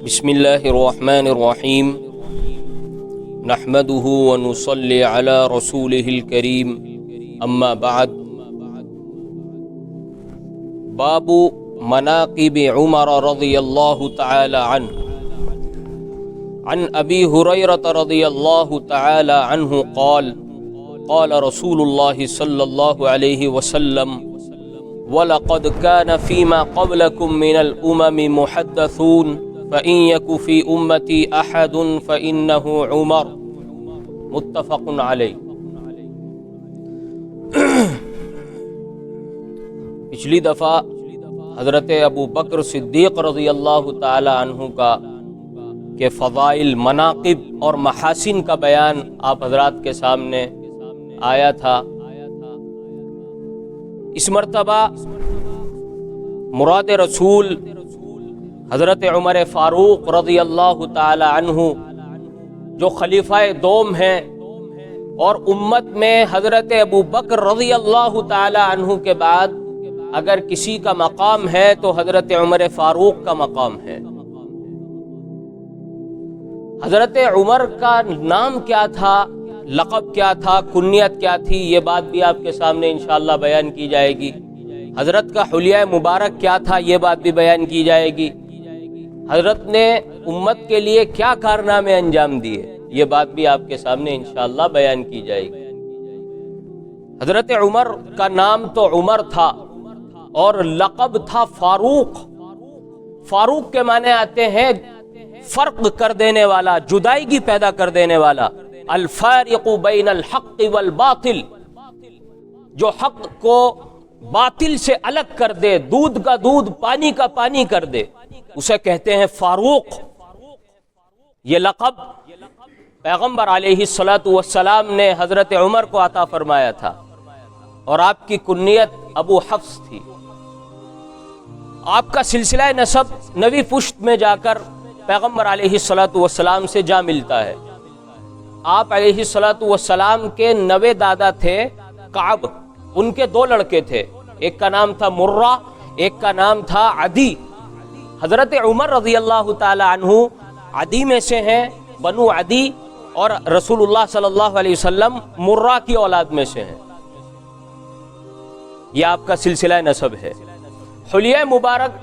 بسم اللہ الرحمن الرحیم نحمده ونصلی علی رسوله الکریم اما بعد باب مناقب عمر رضی اللہ تعالی عنہ عن ابی ہریرہ رضی اللہ تعالی عنہ قال قال رسول اللہ صلی اللہ علیہ وسلم وَلَقَدْ كَانَ فِي مَا قَبْلَكُم مِّنَ الْأُمَمِ مُحَدَّثُونَ فَإِن يَكُ فِي أُمَّتِي أَحَدٌ فَإِنَّهُ عُمَرٌ متفق علیہ۔ پچھلی دفعہ حضرت ابو بکر صدیق رضی اللہ تعالی عنہ کا کے فضائل، مناقب اور محاسن کا بیان آپ حضرات کے سامنے آیا تھا۔ اس مرتبہ مراد رسول حضرت عمر فاروق رضی اللہ تعالی عنہ جو خلیفہ دوم ہیں، اور امت میں حضرت ابو بکر رضی اللہ تعالی عنہ کے بعد اگر کسی کا مقام ہے تو حضرت عمر فاروق کا مقام ہے۔ حضرت عمر کا نام کیا تھا، لقب کیا تھا، کنیت کیا تھی، یہ بات بھی آپ کے سامنے انشاءاللہ بیان کی جائے گی۔ حضرت کا حلیہ مبارک کیا تھا، یہ بات بھی بیان کی جائے گی۔ حضرت نے امت کے لیے کیا کارنامے انجام دیے، یہ بات بھی آپ کے سامنے انشاءاللہ بیان کی جائے گی۔ حضرت عمر کا نام تو عمر تھا اور لقب تھا فاروق۔ فاروق کے معنی آتے ہیں فرق کر دینے والا، جدائیگی پیدا کر دینے والا، الفارق بین الحق والباطل، جو حق کو باطل سے الگ کر دے، دودھ کا دودھ پانی کا پانی کر دے، اسے کہتے ہیں فاروق۔ یہ لقب پیغمبر علیہ الصلاۃ والسلام نے حضرت عمر کو عطا فرمایا تھا، اور آپ کی کنیت ابو حفص تھی۔ آپ کا سلسلہ نسب نبی پشت میں جا کر پیغمبر علیہ الصلاۃ والسلام سے جا ملتا ہے۔ آپ علیہ الصلاۃ والسلام کے 90 دادا تھے کعب، ان کے 2 لڑکے تھے، ایک کا نام تھا مرہ، ایک کا نام تھا عدی۔ حضرت عمر رضی اللہ تعالی عنہ عدی میں سے ہیں، بنو عدی، اور رسول اللہ صلی اللہ علیہ وسلم مرہ کی اولاد میں سے ہیں۔ یہ آپ کا سلسلہ نسب ہے۔ حلیہ مبارک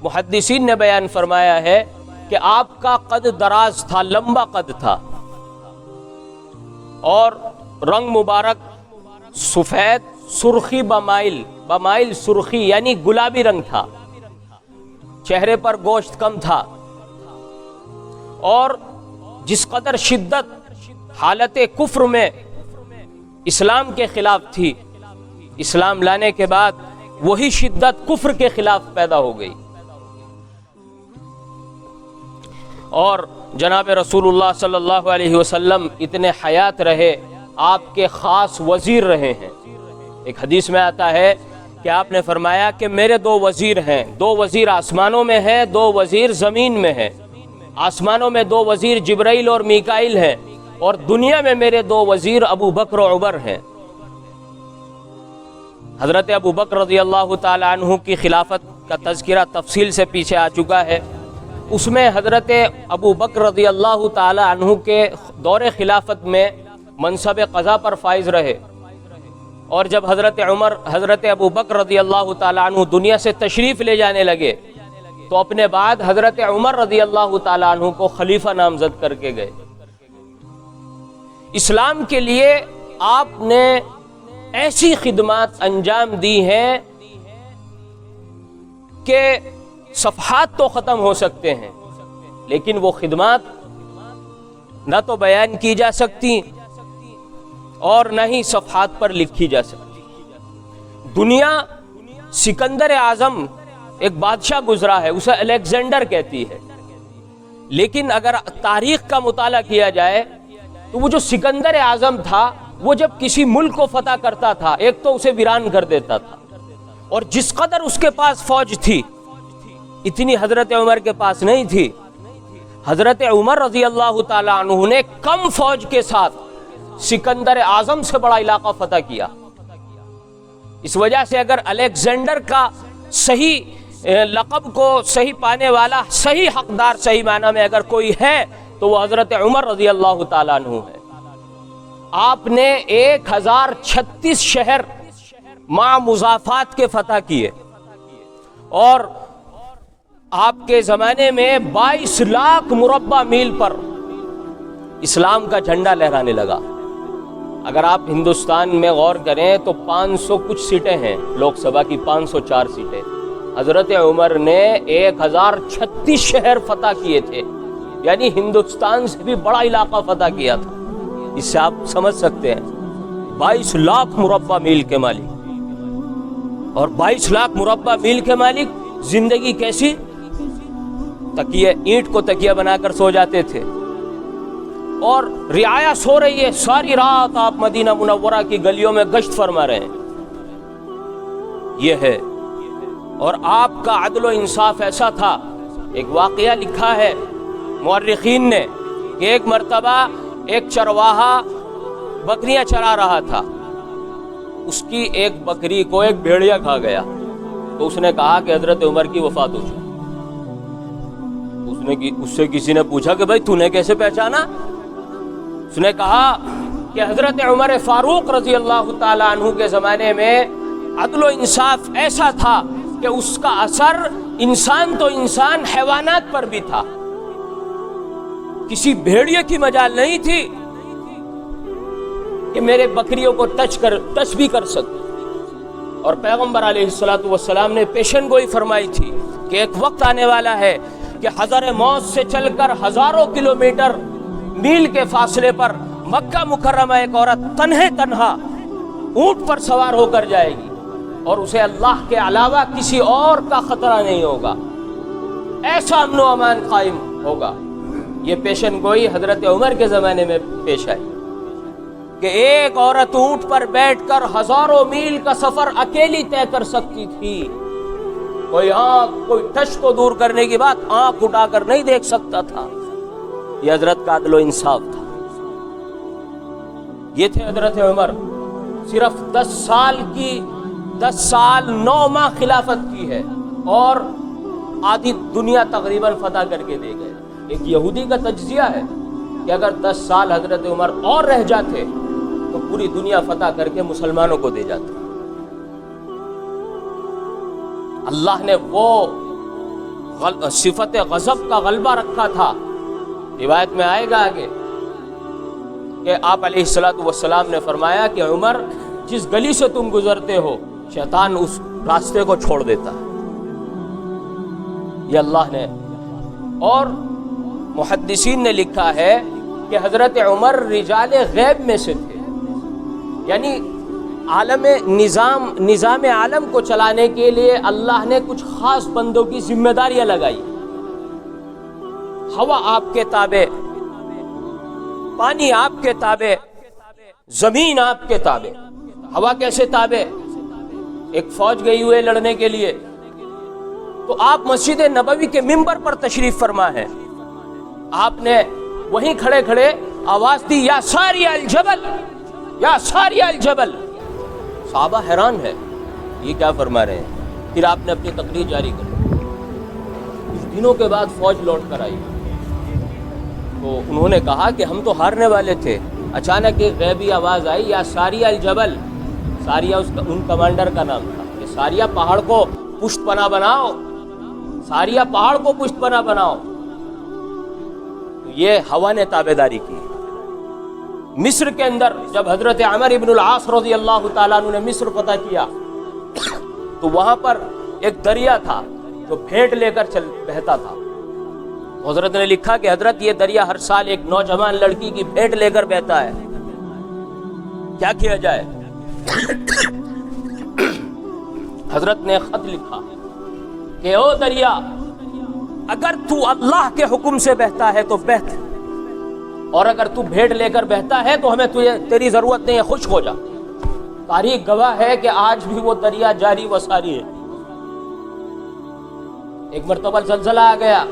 محدثین نے بیان فرمایا ہے کہ آپ کا قد دراز تھا، لمبا قد تھا، اور رنگ مبارک سفید سرخی بمائل سرخی یعنی گلابی رنگ تھا، چہرے پر گوشت کم تھا، اور جس قدر شدت حالت کفر میں اسلام کے خلاف تھی، اسلام لانے کے بعد وہی شدت کفر کے خلاف پیدا ہو گئی، اور جناب رسول اللہ صلی اللہ علیہ وسلم اتنے حیات رہے، آپ کے خاص وزیر رہے ہیں۔ ایک حدیث میں آتا ہے کہ آپ نے فرمایا کہ میرے 2 وزیر ہیں، 2 وزیر آسمانوں میں ہیں، 2 وزیر زمین میں ہیں۔ آسمانوں میں 2 وزیر جبرائیل اور میکائیل ہیں، اور دنیا میں میرے 2 وزیر ابو بکر و عمر ہیں۔ حضرت ابو بکر رضی اللہ تعالی عنہ کی خلافت کا تذکرہ تفصیل سے پیچھے آ چکا ہے۔ اس میں حضرت ابو بکر رضی اللہ تعالی عنہ کے دور خلافت میں منصب قضا پر فائز رہے، اور جب حضرت ابو بکر رضی اللہ تعالی عنہ دنیا سے تشریف لے جانے لگے تو اپنے بعد حضرت عمر رضی اللہ تعالی عنہ کو خلیفہ نامزد کر کے گئے۔ اسلام کے لیے آپ نے ایسی خدمات انجام دی ہیں کہ صفحات تو ختم ہو سکتے ہیں، لیکن وہ خدمات نہ تو بیان کی جا سکتی اور نہ ہی صفحات پر لکھی جا سکتی۔ دنیا سکندر اعظم ایک بادشاہ گزرا ہے، اسے الیگزینڈر کہتی ہے، لیکن اگر تاریخ کا مطالعہ کیا جائے تو وہ جو سکندر اعظم تھا، وہ جب کسی ملک کو فتح کرتا تھا، ایک تو اسے ویران کر دیتا تھا، اور جس قدر اس کے پاس فوج تھی اتنی حضرت عمر کے پاس نہیں تھی۔ حضرت عمر رضی اللہ تعالی عنہ نے کم فوج کے ساتھ سکندر اعظم سے بڑا علاقہ فتح کیا۔ اس وجہ سے اگر الیگزینڈر کا صحیح لقب کو صحیح پانے والا صحیح حقدار صحیح معنی میں اگر کوئی ہے تو وہ حضرت عمر رضی اللہ تعالیٰ عنہ ہے۔ آپ نے 1036 شہر مع مضافات کے فتح کیے، اور آپ کے زمانے میں 22 لاکھ مربع میل پر اسلام کا جھنڈا لہرانے لگا۔ اگر آپ ہندوستان میں غور کریں تو 500 کچھ سیٹیں ہیں، لوک سبھا کی 504 سیٹیں، حضرت عمر نے 1036 شہر فتح کیے تھے، یعنی ہندوستان سے بھی بڑا علاقہ فتح کیا تھا۔ اس سے آپ سمجھ سکتے ہیں 22 لاکھ مربع میل کے مالک، اور 22 لاکھ مربع میل کے مالک زندگی کیسی؟ تکیے، اینٹ کو تکیہ بنا کر سو جاتے تھے، اور رعایا سو رہی ہے، ساری رات آپ مدینہ منورہ کی گلیوں میں گشت فرما رہے ہیں۔ یہ ہے، اور آپ کا عدل و انصاف ایسا تھا، ایک واقعہ لکھا ہے مورخین نے کہ ایک مرتبہ ایک چرواہا بکریاں چرا رہا تھا، اس کی ایک بکری کو ایک بھیڑیا کھا گیا، تو اس نے کہا کہ حضرت عمر کی وفات ہو چکی۔ اس سے کسی نے پوچھا کہ بھائی تو نے کیسے پہچانا؟ اس نے کہا کہ حضرت عمر فاروق رضی اللہ تعالیٰ عنہ کے زمانے میں عدل و انصاف ایسا تھا کہ اس کا اثر انسان تو انسان حیوانات پر بھی تھا، کسی بھیڑیے کی مجال نہیں تھی کہ میرے بکریوں کو ٹچ بھی کر سکتے۔ اور پیغمبر علیہ الصلوۃ والسلام نے پیشن گوئی فرمائی تھی کہ ایک وقت آنے والا ہے کہ حضر موت سے چل کر ہزاروں کلومیٹر میل کے فاصلے پر مکہ مکرمہ ایک عورت تنہا اونٹ پر سوار ہو کر جائے گی، اور اسے اللہ کے علاوہ کسی اور کا خطرہ نہیں ہوگا، ایسا امن و امان قائم ہوگا۔ یہ پیشن گوئی حضرت عمر کے زمانے میں پیش آئی کہ ایک عورت اونٹ پر بیٹھ کر ہزاروں میل کا سفر اکیلی طے کر سکتی تھی، کوئی ٹچ کو دور کرنے کی بات آنکھ اٹھا کر نہیں دیکھ سکتا تھا۔ یہ حضرت کا عدل و انصاف تھا۔ یہ تھے حضرت عمر، صرف 10 سال 9 ماہ خلافت کی ہے، اور آدھی دنیا تقریباً فتح کر کے دے گئے۔ ایک یہودی کا تجزیہ ہے کہ اگر 10 سال حضرت عمر اور رہ جاتے تو پوری دنیا فتح کر کے مسلمانوں کو دے جاتے۔ اللہ نے وہ صفت غضب کا غلبہ رکھا تھا، روایت میں آئے گا آگے کہ آپ علیہ الصلوۃ والسلام نے فرمایا کہ عمر، جس گلی سے تم گزرتے ہو شیطان اس راستے کو چھوڑ دیتا ہے۔ یہ اللہ نے، اور محدثین نے لکھا ہے کہ حضرت عمر رجال غیب میں سے تھے، یعنی نظام عالم کو چلانے کے لیے اللہ نے کچھ خاص بندوں کی ذمہ داریاں لگائی۔ ہوا آپ کے تابع، پانی آپ کے تابع، زمین آپ کے تابع۔ ہوا کیسے تابع؟ ایک فوج گئی ہوئے لڑنے کے لیے، تو آپ مسجد نبوی کے منبر پر تشریف فرما ہے، آپ نے وہیں کھڑے کھڑے آواز دی، یا ساری الجبل، یا ساری الجبل۔ صحابہ حیران ہے یہ کیا فرما رہے ہیں۔ پھر آپ نے اپنی تقریر جاری کر دی۔ کچھ دنوں کے بعد فوج لوٹ کر آئی، تو انہوں نے کہا کہ ہم تو ہارنے والے تھے، اچانک ایک غیبی آواز آئی، یا ساریہ الجبل۔ ساریہ ان کمانڈر کا نام تھا کہ ساریہ پہاڑ کو پشت پناہ بناؤ، ساریہ پہاڑ کو پشت پناہ بناؤ۔ یہ ہوا نے تابعداری کی۔ مصر کے اندر جب حضرت عمر ابن العاص رضی اللہ تعالیٰ عنہ نے مصر فتح کیا، تو وہاں پر ایک دریا تھا جو بھیٹ لے کر بہتا تھا۔ حضرت نے لکھا کہ حضرت یہ دریا ہر سال ایک نوجوان لڑکی کی بھیٹ لے کر بہتا ہے، کیا کیا جائے؟ حضرت نے خط لکھا کہ او دریا، اگر تو اللہ کے حکم سے بہتا ہے تو بہت، اور اگر تو بھیڑ لے کر بہتا ہے تو ہمیں تیری ضرورت نہیں ہے، خشک ہو جا۔ تاریخ گواہ ہے کہ آج بھی وہ دریا جاری و ساری ہے۔ ایک مرتبہ زلزلہ آ گیا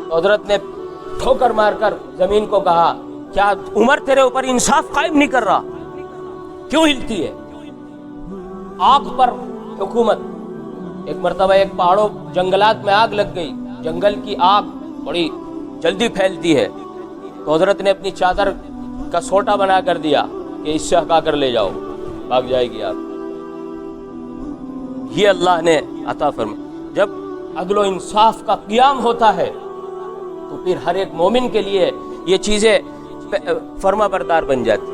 تو حضرت نے ٹھوکر مار کر زمین کو کہا، کیا عمر تیرے اوپر انصاف قائم نہیں کر رہا؟ کیوں ہلتی ہے؟ آگ پر حکومت، ایک مرتبہ ایک پہاڑوں جنگلات میں آگ لگ گئی، جنگل کی آگ بڑی جلدی پھیلتی ہے، تو حضرت نے اپنی چادر کا سوٹا بنا کر دیا کہ اس سے ہٹا کر لے جاؤ، بھاگ جائے گی آگ۔ یہ اللہ نے عطا فرمایا۔ جب عدل و انصاف کا قیام ہوتا ہے تو پھر ہر ایک مومن کے لیے یہ چیزیں فرما بردار بن جاتی،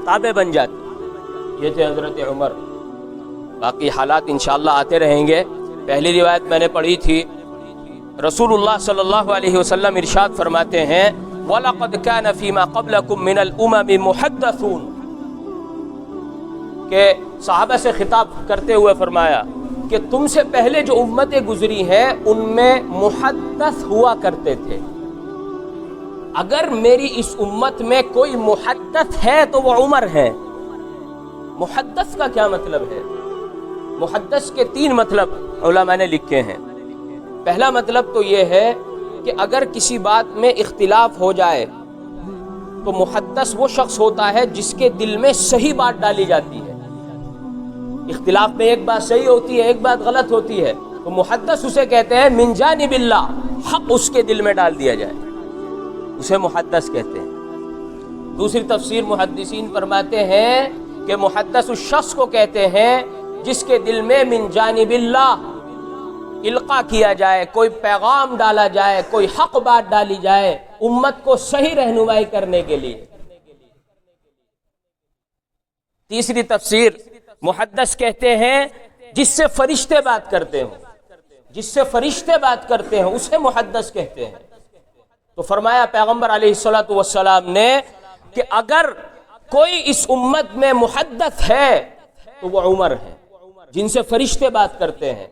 تابع بن جاتی۔ یہ تھے حضرت عمر۔ باقی حالات انشاءاللہ آتے رہیں گے۔ پہلی روایت میں نے پڑھی تھی، رسول اللہ صلی اللہ علیہ وسلم ارشاد فرماتے ہیں وَلَقَدْ كَانَ فِي مَا قَبْلَكُم مِّنَ الْأُمَمِ مُحَدَّثُونَ، کہ صحابہ سے خطاب کرتے ہوئے فرمایا کہ تم سے پہلے جو امتیں گزری ہیں ان میں محدث ہوا کرتے تھے، اگر میری اس امت میں کوئی محدث ہے تو وہ عمر ہے۔ محدث کا کیا مطلب ہے؟ محدث کے 3 مطلب علماء نے لکھے ہیں۔ پہلا مطلب تو یہ ہے کہ اگر کسی بات میں اختلاف ہو جائے تو محدث وہ شخص ہوتا ہے جس کے دل میں صحیح بات ڈالی جاتی ہے۔ اختلاف میں ایک بات صحیح ہوتی ہے، ایک بات غلط ہوتی ہے، تو محدث اسے کہتے ہیں من جانب اللہ، حق اس کے دل میں ڈال دیا جائے، اسے محدث کہتے ہیں۔ دوسری تفسیر محدثین فرماتے ہیں کہ محدث اس شخص کو کہتے ہیں جس کے دل میں من جانب اللہ القاء کیا جائے، کوئی پیغام ڈالا جائے، کوئی حق بات ڈالی جائے امت کو صحیح رہنمائی کرنے کے لیے۔ تیسری تفسیر محدث کہتے ہیں جس سے فرشتے بات کرتے ہوں، جس سے فرشتے بات کرتے ہیں اسے محدث کہتے ہیں۔ تو فرمایا پیغمبر علیہ الصلوۃ والسلام نے کہ اگر کوئی اس امت میں محدث ہے تو وہ عمر ہے، جن سے فرشتے بات کرتے ہیں۔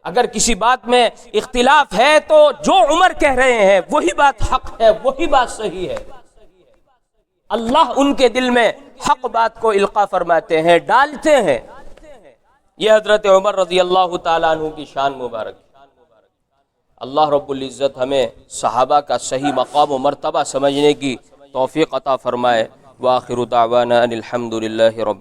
اگر کسی بات میں اختلاف ہے تو جو عمر کہہ رہے ہیں وہی بات حق ہے، وہی بات صحیح ہے۔ اللہ ان کے دل میں حق بات کو القاء فرماتے ہیں، ڈالتے ہیں۔ یہ حضرت عمر رضی اللہ تعالیٰ عنہ کی شان مبارک۔ اللہ رب العزت ہمیں صحابہ کا صحیح مقام و مرتبہ سمجھنے کی توفیق عطا فرمائے۔ وآخر دعوانا ان الحمد للہ رب